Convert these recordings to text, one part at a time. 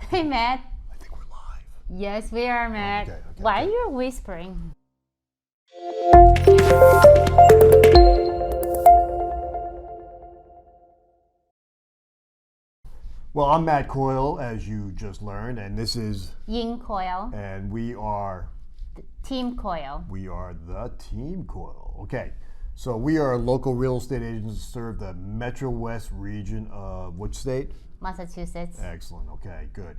Hey, Matt. I think we're live. Yes, we are, Matt. Okay, Why okay. you're whispering? Well, I'm Matt Coyle, as you just learned, and this is, Yin Coyle, and we are Team Coyle. the Team Coyle. Okay, so we are local real estate agents that serve the Metro West region of which state? Massachusetts. Excellent. Okay, good.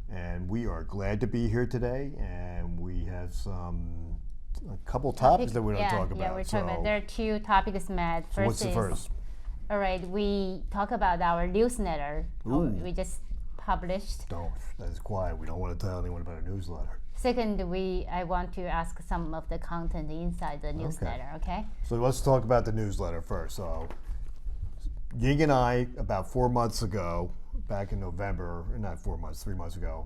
And we are glad to be here today, and we have a couple topics that we're going to talk about. Yeah, we're talking about. There are two topics, Matt. So what's the first? All right, we talk about our newsletter. Ooh. We just published. Don't. That's quiet. We don't want to tell anyone about a newsletter. Second, I want to ask some of the content inside the newsletter. Okay. So let's talk about the newsletter first. So Ying and I, about 4 months ago, back in November, not 4 months, 3 months ago,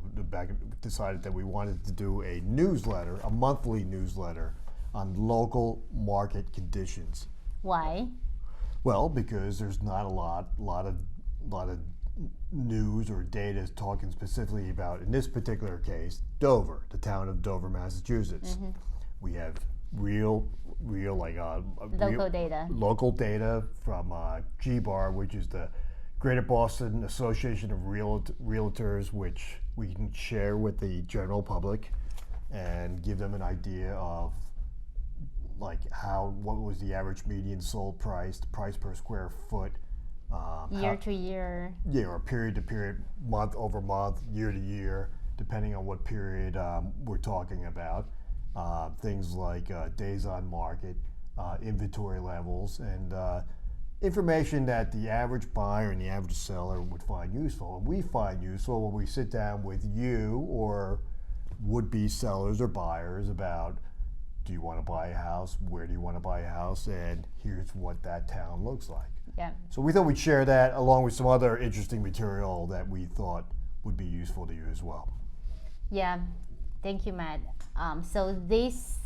decided that we wanted to do a newsletter, a monthly newsletter on local market conditions. Why? Well, because there's not a lot of news or data talking specifically about, in this particular case, Dover, the town of Dover, Massachusetts. Mm-hmm. We have real local data from GBAR, which is the Greater Boston Association of Realtors, which we can share with the general public and give them an idea of what was the average median sold price, the price per square foot, Year to year. Yeah, or period to period, month over month, year to year, depending on what period we're talking about. Things like days on market, inventory levels, and information that the average buyer and the average seller would find useful. And we find useful when we sit down with you or would-be sellers or buyers about, do you want to buy a house? Where do you want to buy a house? And here's what that town looks like. Yeah. So we thought we'd share that along with some other interesting material that we thought would be useful to you as well. Yeah. Thank you, Matt. So this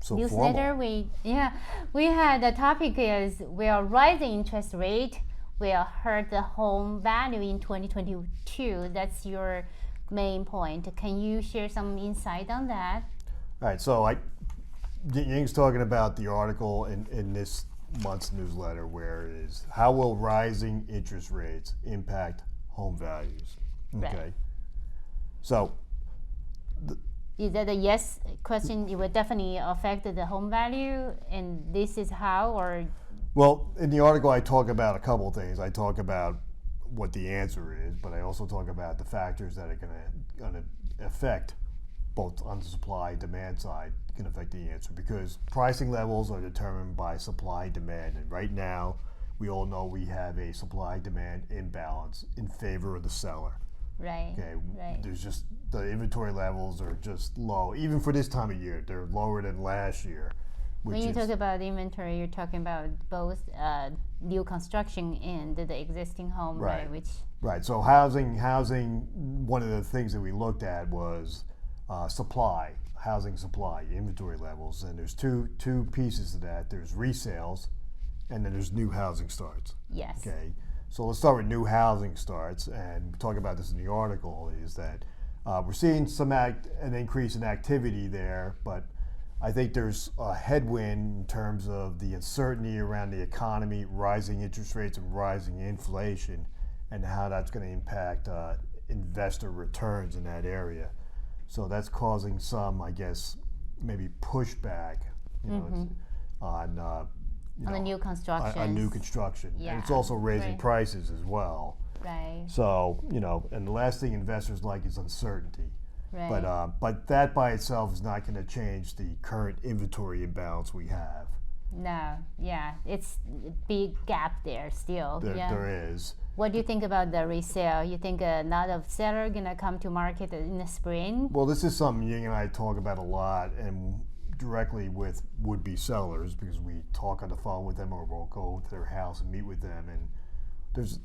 So newsletter, formal. we had the topic is will rising interest rate will hurt the home value in 2022. That's your main point. Can you share some insight on that? All right, so Ying's talking about the article in this month's newsletter where it is, how will rising interest rates impact home values? Okay. Right. So Is that a yes question? It will definitely affect the home value, and this is how, or? well, in the article I talk about a couple of things. I talk about what the answer is, but I also talk about the factors that are going to affect both on the supply and demand side can affect the answer, because pricing levels are determined by supply and demand, and right now we all know we have a supply demand imbalance in favor of the seller. Right. Okay, Right. there's just the inventory levels are just low, even for this time of year. They're lower than last year. When you talk about inventory, you're talking about both new construction and the existing home, right? Right. So housing. One of the things that we looked at was supply, housing supply, inventory levels, and there's two pieces to that. There's resales, and then there's new housing starts. Yes. Okay. So let's start with new housing starts, and we talk about this in the article. Is that we're seeing an increase in activity there, but I think there's a headwind in terms of the uncertainty around the economy, rising interest rates, and rising inflation, and how that's going to impact investor returns in that area. So that's causing some, I guess, maybe pushback, on the new construction. on new construction. Yeah. And it's also raising Right. prices as well. Right. So, and the last thing investors like is uncertainty. Right. But that by itself is not going to change the current inventory imbalance we have. No. Yeah. It's a big gap there still. There is. What do you think about the resale? You think a lot of sellers gonna come to market in the spring? Well, this is something Ying and I talk about a lot, and directly with would-be sellers, because we talk on the phone with them or we'll go to their house and meet with them. And there's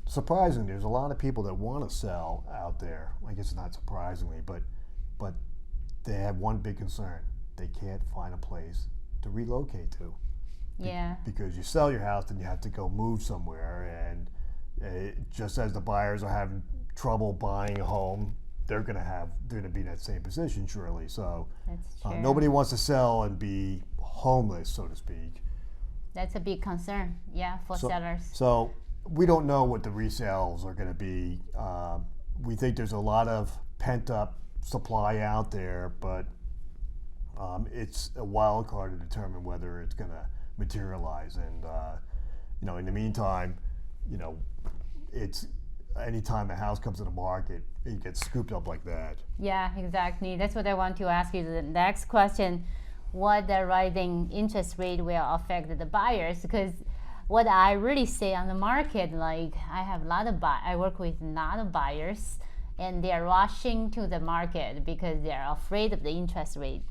a lot of people that want to sell out there. I guess not surprisingly, but they have one big concern: they can't find a place to relocate to. Yeah. Because you sell your house, then you have to go move somewhere, and just as the buyers are having trouble buying a home, they're going to be in that same position surely. So That's true. nobody wants to sell and be homeless, so to speak. That's a big concern, yeah, for sellers. So we don't know what the resales are going to be. We think there's a lot of pent up supply out there, but it's a wild card to determine whether it's going to materialize. And in the meantime, it's anytime a house comes to the market, it gets scooped up like that. Yeah, exactly. That's what I want to ask you. The next question: what the rising interest rate will affect the buyers? Because what I really see on the market, like I have a lot of I work with a lot of buyers, and they are rushing to the market because they are afraid of the interest rate,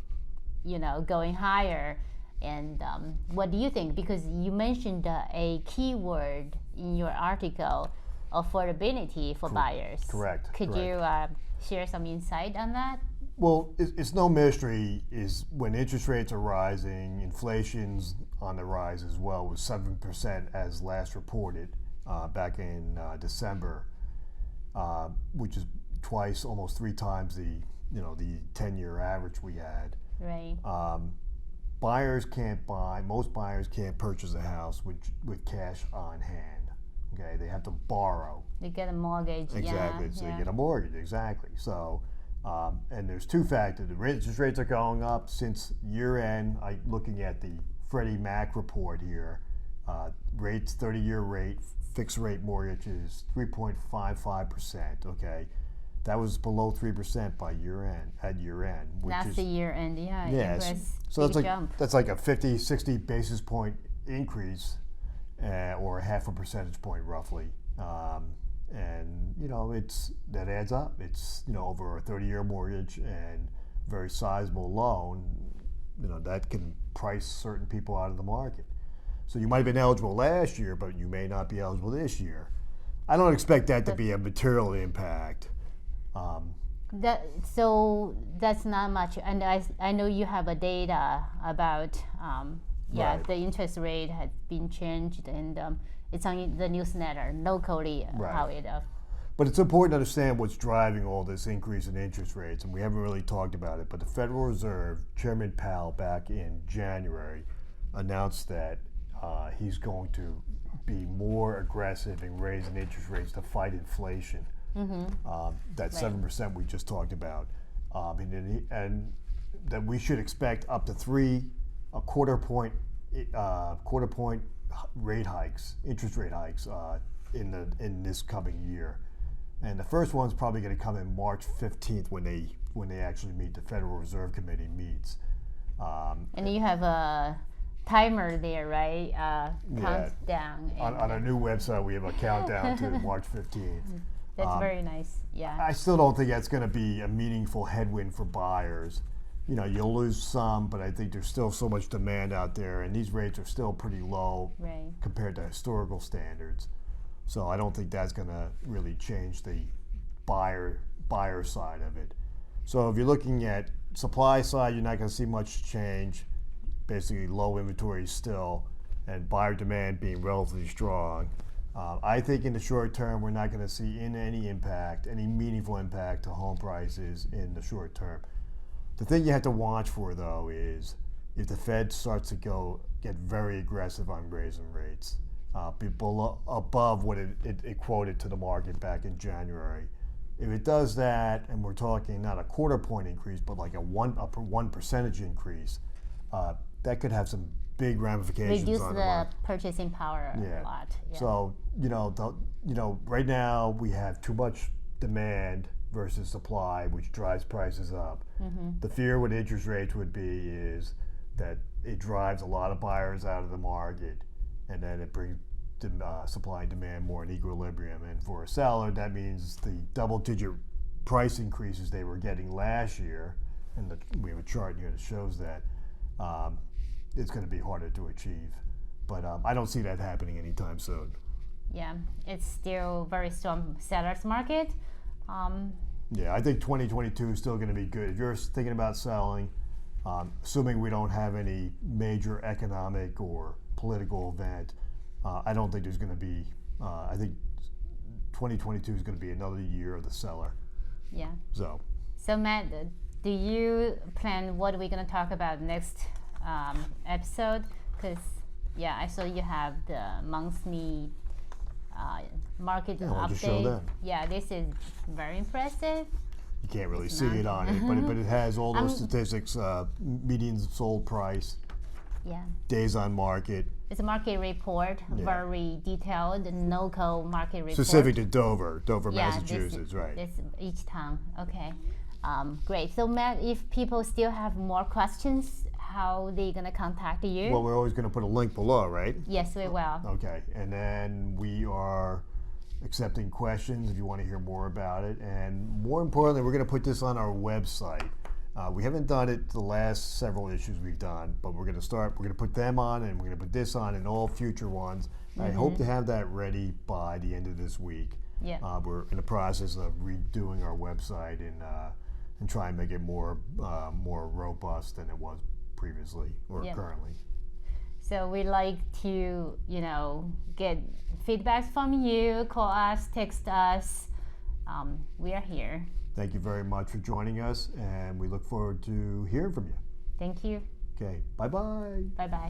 going higher. And what do you think? Because you mentioned a keyword in your article, affordability for buyers. Correct. Could you share some insight on that? Well, it's no mystery is when interest rates are rising, inflation's on the rise as well, with 7% as last reported back in December, which is twice, almost 3 times the 10-year average we had. Right. Buyers can't buy. Most buyers can't purchase a house with cash on hand. Okay, they have to borrow. They get a mortgage. Exactly. Yeah, so they get a mortgage. Exactly. So. And there's 2 factors. The interest rates are going up since year end. Looking at the Freddie Mac report here, rates, 30-year rate, fixed rate mortgages, 3.55%. Okay, that was below 3% by year end. At year end, that's the year end. Yeah. Yes. So that's like a 50, 60 basis point increase, or a half a percentage point roughly. And that adds up. It's over a 30-year mortgage and very sizable loan. That can price certain people out of the market. So you might have been eligible last year, but you may not be eligible this year. I don't expect that to be a material impact. So that's not much. And I know you have a data about Right. the interest rate has been changed, and it's on the newsletter locally. Right. How it But it's important to understand what's driving all this increase in interest rates, and we haven't really talked about it. But the Federal Reserve Chairman Powell back in January announced that he's going to be more aggressive in raising interest rates to fight inflation. That 7% we just talked about, and that we should expect up to quarter point rate hikes, interest rate hikes in this coming year. And the first one's probably going to come in March 15th when they actually meet. The Federal Reserve Committee meets. and you have a timer there, right? Countdown. On our new website, we have a countdown to March 15th. That's very nice. Yeah. I still don't think that's going to be a meaningful headwind for buyers. You'll lose some, but I think there's still so much demand out there, and these rates are still pretty low compared to historical standards. So I don't think that's going to really change the buyer side of it. So if you're looking at supply side, you're not going to see much change. Basically, low inventory still, and buyer demand being relatively strong. I think in the short term, we're not going to see any meaningful impact to home prices in the short term. The thing you have to watch for, though, is if the Fed starts to get very aggressive on raising rates, above what it quoted to the market back in January. If it does that, and we're talking not a quarter point increase, but like a 1% increase, that could have some big ramifications. Reduce on the purchasing power a lot. Yeah. So right now we have too much demand versus supply, which drives prices up. The fear with interest rates would be is that it drives a lot of buyers out of the market, and then it brings supply and demand more in equilibrium. And for a seller, that means the double-digit price increases they were getting last year, and we have a chart here that shows that, it's going to be harder to achieve. But I don't see that happening anytime soon. Yeah, it's still very strong seller's market. Yeah, I think 2022 is still going to be good. If you're thinking about selling, assuming we don't have any major economic or political event, I don't think there's going to be, I think 2022 is going to be another year of the seller. Yeah. So Matt, do you plan what we're gonna talk about next episode? Because I saw you have the monthly market why don't you update. show them? Yeah, this is very impressive. You can't really It's see not. it on it, but it has all those statistics: median sold price, Yeah. days on market. It's a market report, very detailed, local market report. Specific to Dover, Yeah, Massachusetts, right? This each town. Okay. Great. So Matt, if people still have more questions, how they gonna contact you? Well, we're always going to put a link below, right? Yes, we will. Okay, and then we are accepting questions if you want to hear more about it, and more importantly, we're going to put this on our website. We haven't done it the last several issues we've done, but we're going to start. We're going to put them on, and we're going to put this on, and all future ones. I hope to have that ready by the end of this week. Yeah. We're in the process of redoing our website and try and make it more robust than it was previously or currently. So we like to, get feedbacks from you. Call us, text us. We are here. Thank you very much for joining us, and we look forward to hearing from you. Thank you. Okay, bye-bye. Bye-bye.